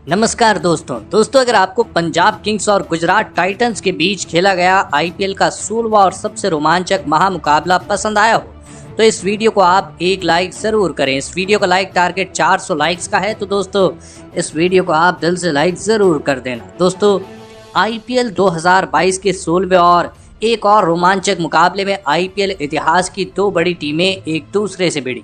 नमस्कार दोस्तों अगर आपको पंजाब किंग्स और गुजरात टाइटंस के बीच खेला गया आईपीएल का 16वां और सबसे रोमांचक महामुकाबला पसंद आया हो तो इस वीडियो को आप एक लाइक जरूर करें। इस वीडियो का लाइक टारगेट 400 लाइक्स का है, तो दोस्तों इस वीडियो को आप दिल से लाइक जरूर कर देना। दोस्तों आईपीएल 2022 के 16वें और एक और रोमांचक मुकाबले में आईपीएल इतिहास की दो बड़ी टीमें एक दूसरे से भिड़ी।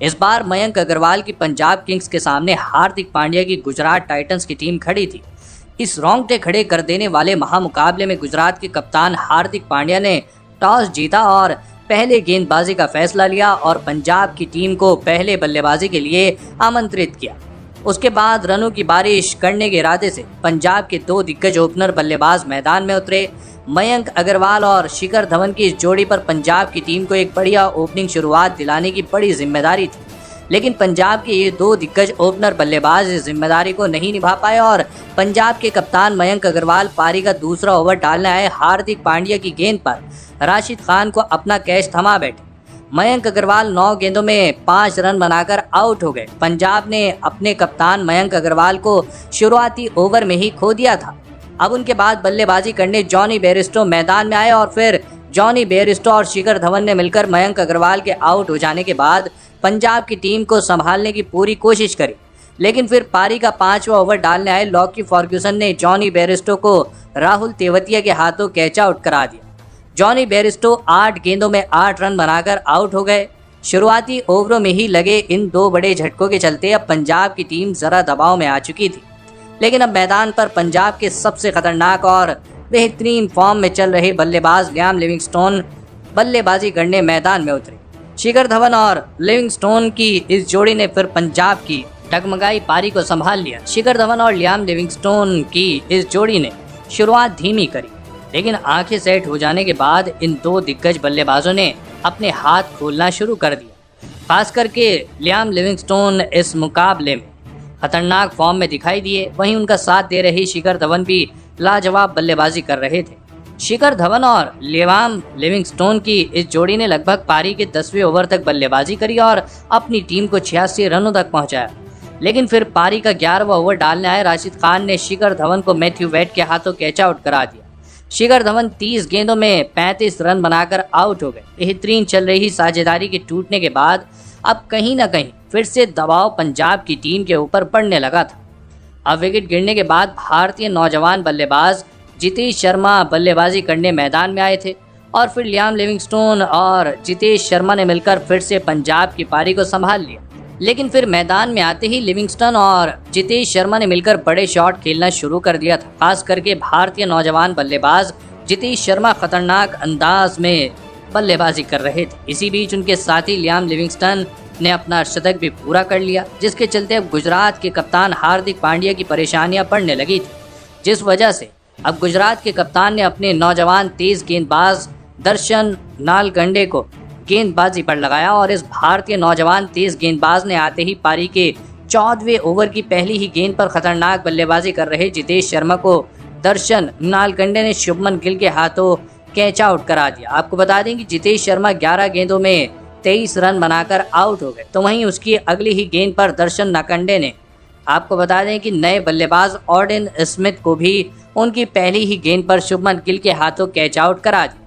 इस बार मयंक अग्रवाल की पंजाब किंग्स के सामने हार्दिक पांड्या की गुजरात टाइटंस की टीम खड़ी थी। इस रोंगटे खड़े कर देने वाले महामुकाबले में गुजरात के कप्तान हार्दिक पांड्या ने टॉस जीता और पहले गेंदबाजी का फैसला लिया और पंजाब की टीम को पहले बल्लेबाजी के लिए आमंत्रित किया। उसके बाद रनों की बारिश करने के इरादे से पंजाब के दो दिग्गज ओपनर बल्लेबाज मैदान में उतरे। मयंक अग्रवाल और शिखर धवन की इस जोड़ी पर पंजाब की टीम को एक बढ़िया ओपनिंग शुरुआत दिलाने की बड़ी जिम्मेदारी थी, लेकिन पंजाब के ये दो दिग्गज ओपनर बल्लेबाज इस जिम्मेदारी को नहीं निभा पाए और पंजाब के कप्तान मयंक अग्रवाल पारी का दूसरा ओवर डालने आए हार्दिक पांड्या की गेंद पर राशिद खान को अपना कैच थमा बैठे। मयंक अग्रवाल 9 गेंदों में 5 रन बनाकर आउट हो गए। पंजाब ने अपने कप्तान मयंक अग्रवाल को शुरुआती ओवर में ही खो दिया था। अब उनके बाद बल्लेबाजी करने जॉनी बेयरस्टो मैदान में आए और फिर जॉनी बेयरस्टो और शिखर धवन ने मिलकर मयंक अग्रवाल के आउट हो जाने के बाद पंजाब की टीम को संभालने की पूरी कोशिश करी, लेकिन फिर पारी का 5वां ओवर डालने आए लॉकी फर्ग्यूसन ने जॉनी बेयरस्टो को राहुल तेवतिया के हाथों कैच आउट करा दिया। जॉनी बेयरस्टो 8 गेंदों में 8 रन बनाकर आउट हो गए। शुरुआती ओवरों में ही लगे इन दो बड़े झटकों के चलते अब पंजाब की टीम जरा दबाव में आ चुकी थी, लेकिन अब मैदान पर पंजाब के सबसे खतरनाक और बेहतरीन फॉर्म में चल रहे बल्लेबाज लियाम लिविंगस्टोन बल्लेबाजी करने मैदान में उतरे। शिखर धवन और लिविंगस्टोन की इस जोड़ी ने फिर पंजाब की डगमगाई पारी को संभाल लिया। शिखर धवन और लियाम लिविंगस्टोन की इस जोड़ी ने शुरुआत धीमी करी, लेकिन आंखें सेट हो जाने के बाद इन दो दिग्गज बल्लेबाजों ने अपने हाथ खोलना शुरू कर दिया। खास करके लियाम लिविंगस्टोन इस मुकाबले में खतरनाक फॉर्म में दिखाई दिए, वहीं उनका साथ दे रहे शिखर धवन भी लाजवाब बल्लेबाजी कर रहे थे। शिखर धवन और लियाम लिविंगस्टोन की इस जोड़ी ने लगभग पारी के 10वें ओवर तक बल्लेबाजी करी और अपनी टीम को 86 रनों तक पहुंचाया, लेकिन फिर पारी का 11वां ओवर डालने आए राशिद खान ने शिखर धवन को मैथ्यू वेड के हाथों कैच आउट करा दिया। शिखर धवन 30 गेंदों में 35 रन बनाकर आउट हो गए। बेहतरीन चल रही साझेदारी के टूटने के बाद अब कहीं ना कहीं फिर से दबाव पंजाब की टीम के ऊपर पड़ने लगा था। अब विकेट गिरने के बाद भारतीय नौजवान बल्लेबाज जितेश शर्मा बल्लेबाजी करने मैदान में आए थे और फिर लियाम लिविंगस्टोन और जितेश शर्मा ने मिलकर फिर से पंजाब की पारी को संभाल लिया, लेकिन फिर मैदान में आते ही लिविंगस्टोन और जितेश शर्मा ने मिलकर बड़े शॉट खेलना शुरू कर दिया था। खास करके भारतीय नौजवान बल्लेबाज जितेश शर्मा खतरनाक अंदाज में बल्लेबाजी कर रहे थे। इसी बीच उनके साथी लियाम लिविंगस्टन ने अपना शतक भी पूरा कर लिया, जिसके चलते अब गुजरात के कप्तान हार्दिक पांड्या की परेशानियां बढ़ने लगी थी, जिस वजह से अब गुजरात के कप्तान ने अपने नौजवान तेज गेंदबाज दर्शन नालगंडे को गेंदबाजी पर लगाया और इस भारतीय नौजवान तेज गेंदबाज ने आते ही पारी के 14वें ओवर की पहली ही गेंद पर खतरनाक बल्लेबाजी कर रहे जितेश शर्मा को दर्शन नालगंडे ने शुभमन गिल के हाथों कैच आउट करा दिया। आपको बता दें कि जितेश शर्मा 11 गेंदों में 23 रन बनाकर आउट हो गए, तो वहीं उसकी अगली ही गेंद पर दर्शन नालगंडे ने आपको बता दें कि नए बल्लेबाज ऑर्डन स्मिथ को भी उनकी पहली ही गेंद पर शुभमन गिल के हाथों कैच आउट करा दिया।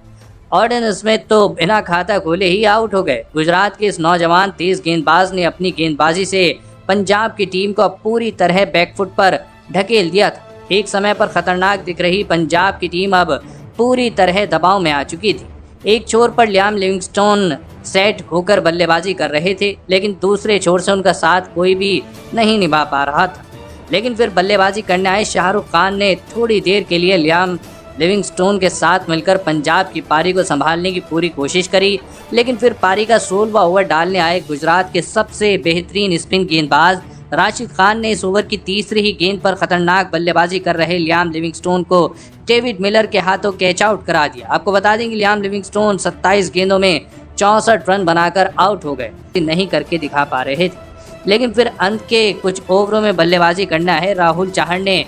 ऑर्डन स्मिथ तो बिना खाता खोले ही आउट हो गए। गुजरात के इस नौजवान तेज गेंदबाज ने अपनी गेंदबाजी से पंजाब की टीम को पूरी तरह बैकफुट पर ढकेल दिया था। एक समय पर खतरनाक दिख रही पंजाब की टीम अब पूरी तरह दबाव में आ चुकी थी। एक छोर पर लियाम लिविंगस्टोन सेट होकर बल्लेबाजी कर रहे थे, लेकिन दूसरे छोर से उनका साथ कोई भी नहीं निभा पा रहा था। लेकिन फिर बल्लेबाजी करने आए शाहरुख खान ने थोड़ी देर के लिए लियाम लिविंगस्टोन के साथ मिलकर पंजाब की पारी को संभालने की पूरी कोशिश करी, लेकिन फिर पारी का 16वां ओवर डालने आए गुजरात के सबसे बेहतरीन स्पिन गेंदबाज राशिद खान ने इस ओवर की तीसरी ही गेंद पर खतरनाक बल्लेबाजी कर रहे लियाम लिविंगस्टोन को डेविड मिलर के हाथों कैच आउट करा दिया। आपको बता दें कि लियाम लिविंगस्टोन 27 गेंदों में 64 रन बनाकर आउट हो गए, नहीं करके दिखा पा रहे थे, लेकिन फिर अंत के कुछ ओवरों में बल्लेबाजी करना है राहुल चाहर ने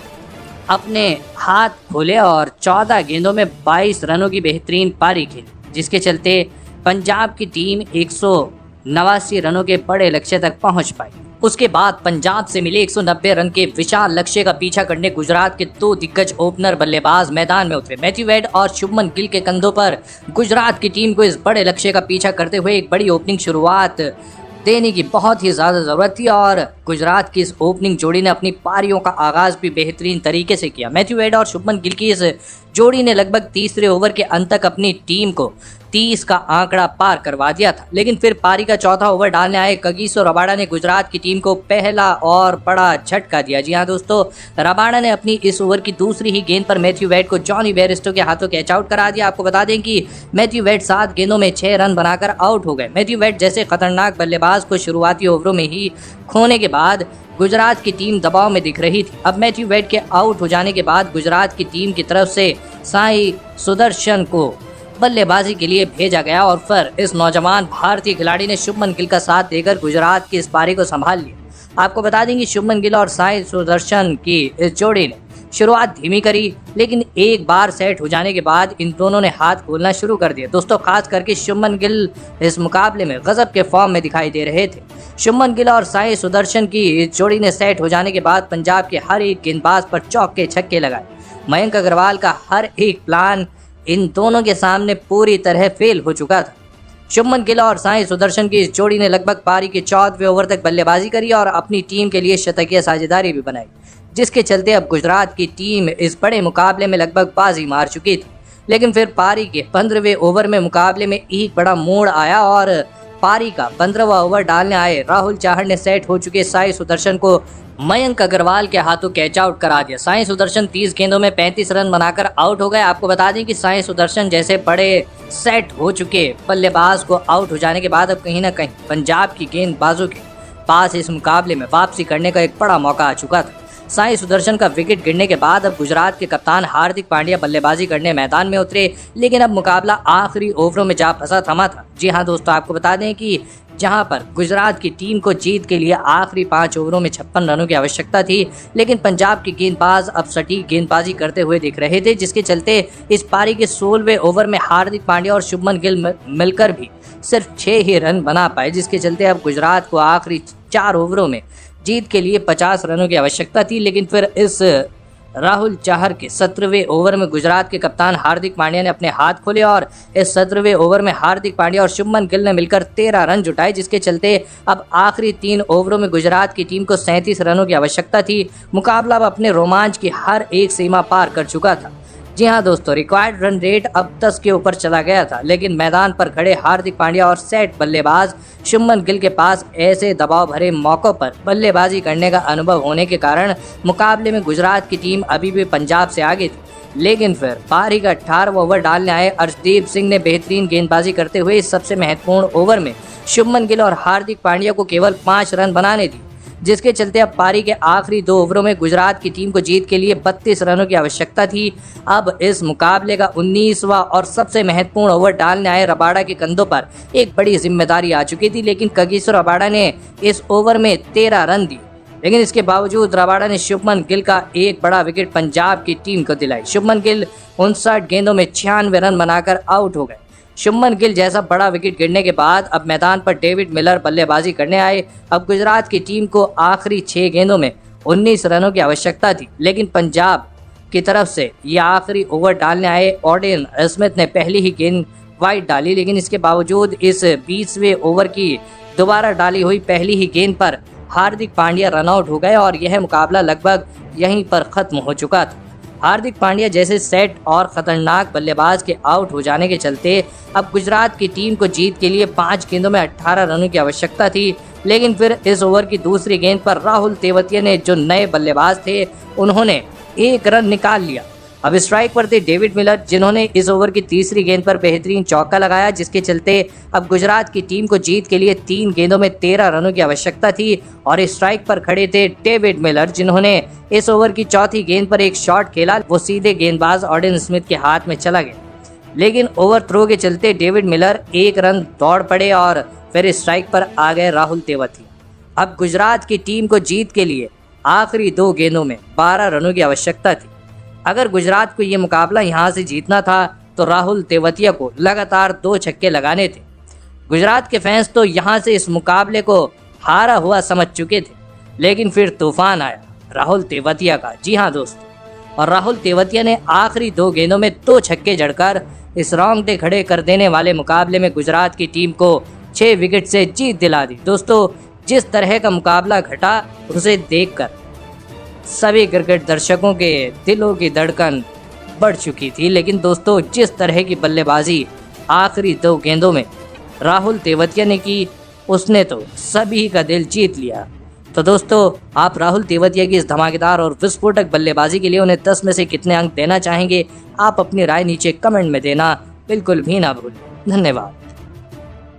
अपने हाथ खोले और 14 गेंदों में 22 रनों की बेहतरीन पारी खेली, जिसके चलते पंजाब की टीम 189 रनों के बड़े लक्ष्य तक पहुंच पाई। उसके बाद पंजाब से मिले 190 रन के विशाल लक्ष्य का पीछा करने गुजरात के दो दिग्गज ओपनर बल्लेबाज मैदान में उतरे। मैथ्यू वेड और शुभमन गिल के कंधों पर गुजरात की टीम को इस बड़े लक्ष्य का पीछा करते हुए एक बड़ी ओपनिंग शुरुआत देने की बहुत ही ज़्यादा ज़रूरत थी और गुजरात की इस ओपनिंग जोड़ी ने अपनी पारियों का आगाज़ भी बेहतरीन तरीके से किया। मैथ्यू वेड और शुभमन गिल की इस जोड़ी ने लगभग तीसरे ओवर के अंत तक अपनी टीम को 30 का आंकड़ा पार करवा दिया था, लेकिन फिर पारी का चौथा ओवर डालने आए कगिसो रबाडा ने गुजरात की टीम को पहला और बड़ा झटका दिया। जी हाँ दोस्तों, रबाडा ने अपनी इस ओवर की दूसरी ही गेंद पर मैथ्यू वेड को जॉनी बेयरस्टो के हाथों कैच आउट करा दिया। आपको बता दें कि मैथ्यू वेड 7 गेंदों में 6 रन बनाकर आउट हो गए। मैथ्यू वेड जैसे खतरनाक बल्लेबाज को शुरुआती ओवरों में ही खोने के बाद गुजरात की टीम दबाव में दिख रही थी। अब मैथ्यू वेड के आउट हो जाने के बाद गुजरात की टीम की तरफ से साई सुदर्शन को बल्लेबाजी के लिए भेजा गया और फिर इस नौजवान भारतीय खिलाड़ी ने शुभमन गिल का साथ देकर गुजरात की इस पारी को संभाल लिया। आपको बता दें कि शुभमन गिल और साई सुदर्शन की इस जोड़ी ने शुरुआत धीमी करी, लेकिन एक बार सेट हो जाने के बाद इन दोनों ने हाथ खोलना शुरू कर दिया। दोस्तों, खास करके शुभमन गिल इस मुकाबले में गजब के फॉर्म में दिखाई दे रहे थे। शुभमन गिल और साई सुदर्शन की इस जोड़ी ने सेट हो जाने के बाद पंजाब के हर एक गेंदबाज पर चौके छक्के लगाए। मयंक अग्रवाल का हर एक प्लान इन दोनों के सामने पूरी तरह फेल हो चुका था। शुभमन गिल और साई सुदर्शन की इस जोड़ी ने लगभग पारी के 14वें ओवर तक बल्लेबाजी करी और अपनी टीम के लिए शतकीय साझेदारी भी बनाई, जिसके चलते अब गुजरात की टीम इस बड़े मुकाबले में लगभग बाजी मार चुकी थी। लेकिन फिर पारी के 15वें ओवर में मुकाबले में एक बड़ा मोड़ आया और पारी का 15वां ओवर डालने आए राहुल चाहर ने सेट हो चुके साई सुदर्शन को मयंक अग्रवाल के हाथों कैच आउट करा दिया। साई सुदर्शन 30 गेंदों में 35 रन बनाकर आउट हो गए। आपको बता दें कि साई सुदर्शन जैसे बड़े सेट हो चुके बल्लेबाज को आउट हो जाने के बाद अब कहीं ना कहीं पंजाब की गेंदबाजों के पास इस मुकाबले में वापसी करने का एक बड़ा मौका आ चुका था। साई सुदर्शन का विकेट गिरने के बाद अब गुजरात के कप्तान हार्दिक पांड्या बल्लेबाजी करने मैदान में उतरे, लेकिन अब मुकाबला आखिरी ओवरों में जा फंसा थमा था। जी हाँ दोस्तों, आपको बता दें कि जहां पर गुजरात की टीम को जीत के लिए आखिरी 5 ओवरों में 56 रनों की आवश्यकता थी, लेकिन पंजाब के गेंदबाज अब सटीक गेंदबाजी करते हुए दिख रहे थे, जिसके चलते इस पारी के 16वें ओवर में हार्दिक पांड्या और शुभमन गिल मिलकर भी सिर्फ 6 ही रन बना पाए, जिसके चलते अब गुजरात को आखिरी 4 ओवरों में जीत के लिए 50 रनों की आवश्यकता थी। लेकिन फिर इस राहुल चाहर के 17वें ओवर में गुजरात के कप्तान हार्दिक पांड्या ने अपने हाथ खोले और इस 17वें ओवर में हार्दिक पांड्या और शुभमन गिल ने मिलकर 13 रन जुटाए, जिसके चलते अब आखिरी 3 ओवरों में गुजरात की टीम को 37 रनों की आवश्यकता थी। मुकाबला अब अपने रोमांच की हर एक सीमा पार कर चुका था। जी हाँ दोस्तों, रिक्वायर्ड रन रेट अब 10 के ऊपर चला गया था, लेकिन मैदान पर खड़े हार्दिक पांड्या और सेट बल्लेबाज शुभमन गिल के पास ऐसे दबाव भरे मौकों पर बल्लेबाजी करने का अनुभव होने के कारण मुकाबले में गुजरात की टीम अभी भी पंजाब से आगे थी। लेकिन फिर पारी का 18वां ओवर डालने आए अर्शदीप सिंह ने बेहतरीन गेंदबाजी करते हुए इस सबसे महत्वपूर्ण ओवर में शुभमन गिल और हार्दिक पांड्या को केवल 5 रन बनाने दी, जिसके चलते अब पारी के आखिरी 2 ओवरों में गुजरात की टीम को जीत के लिए 32 रनों की आवश्यकता थी। अब इस मुकाबले का 19वां और सबसे महत्वपूर्ण ओवर डालने आए रबाडा के कंधों पर एक बड़ी जिम्मेदारी आ चुकी थी, लेकिन कगिसो रबाडा ने इस ओवर में 13 रन दिए। लेकिन इसके बावजूद रबाडा ने शुभमन गिल का एक बड़ा विकेट पंजाब की टीम को दिलाई। शुभमन गिल 59 गेंदों में 96 रन बनाकर आउट हो गए। शुभमन गिल जैसा बड़ा विकेट गिरने के बाद अब मैदान पर डेविड मिलर बल्लेबाजी करने आए। अब गुजरात की टीम को आखिरी 6 गेंदों में 19 रनों की आवश्यकता थी, लेकिन पंजाब की तरफ से ये आखिरी ओवर डालने आए ऑडेन स्मिथ ने पहली ही गेंद वाइड डाली, लेकिन इसके बावजूद इस 20वें ओवर की दोबारा डाली हुई पहली ही गेंद पर हार्दिक पांड्या रनआउट हो गए और यह मुकाबला लगभग यहीं पर खत्म हो चुका था। हार्दिक पांड्या जैसे सेट और खतरनाक बल्लेबाज के आउट हो जाने के चलते अब गुजरात की टीम को जीत के लिए 5 गेंदों में 18 रनों की आवश्यकता थी, लेकिन फिर इस ओवर की दूसरी गेंद पर राहुल तेवतिया ने, जो नए बल्लेबाज थे, उन्होंने 1 रन निकाल लिया। अब स्ट्राइक पर थे डेविड मिलर, जिन्होंने इस ओवर की तीसरी गेंद पर बेहतरीन चौका लगाया, जिसके चलते अब गुजरात की टीम को जीत के लिए 3 गेंदों में 13 रनों की आवश्यकता थी। और स्ट्राइक पर खड़े थे डेविड मिलर, जिन्होंने इस ओवर की चौथी गेंद पर एक शॉट खेला, वो सीधे गेंदबाज ऑडेन स्मिथ के हाथ में चला गया, लेकिन ओवर थ्रो के चलते डेविड मिलर 1 रन दौड़ पड़े और फिर स्ट्राइक पर आ गए राहुल तेवतिया। अब गुजरात की टीम को जीत के लिए आखिरी 2 गेंदों में 12 रनों की आवश्यकता थी। अगर गुजरात को ये मुकाबला यहाँ से जीतना था तो राहुल तेवतिया को लगातार 2 छक्के लगाने थे। गुजरात के फैंस तो यहाँ से इस मुकाबले को हारा हुआ समझ चुके थे, लेकिन फिर तूफान आया राहुल तेवतिया का। जी हाँ दोस्तों, और राहुल तेवतिया ने आखिरी 2 गेंदों में 2 छक्के जड़कर इस रोंगटे खड़े कर देने वाले मुकाबले में गुजरात की टीम को 6 विकेट से जीत दिला दी। दोस्तों, जिस तरह का मुकाबला घटा उसे देखकर सभी क्रिकेट दर्शकों के दिलों की धड़कन बढ़ चुकी थी, लेकिन दोस्तों जिस तरह की बल्लेबाजी आखिरी 2 गेंदों में राहुल तेवतिया ने की, उसने तो सभी का दिल जीत लिया। तो दोस्तों, आप राहुल तेवतिया की इस धमाकेदार और विस्फोटक बल्लेबाजी के लिए उन्हें 10 में से कितने अंक देना चाहेंगे? आप अपनी राय नीचे कमेंट में देना बिल्कुल भी ना भूलें। धन्यवाद।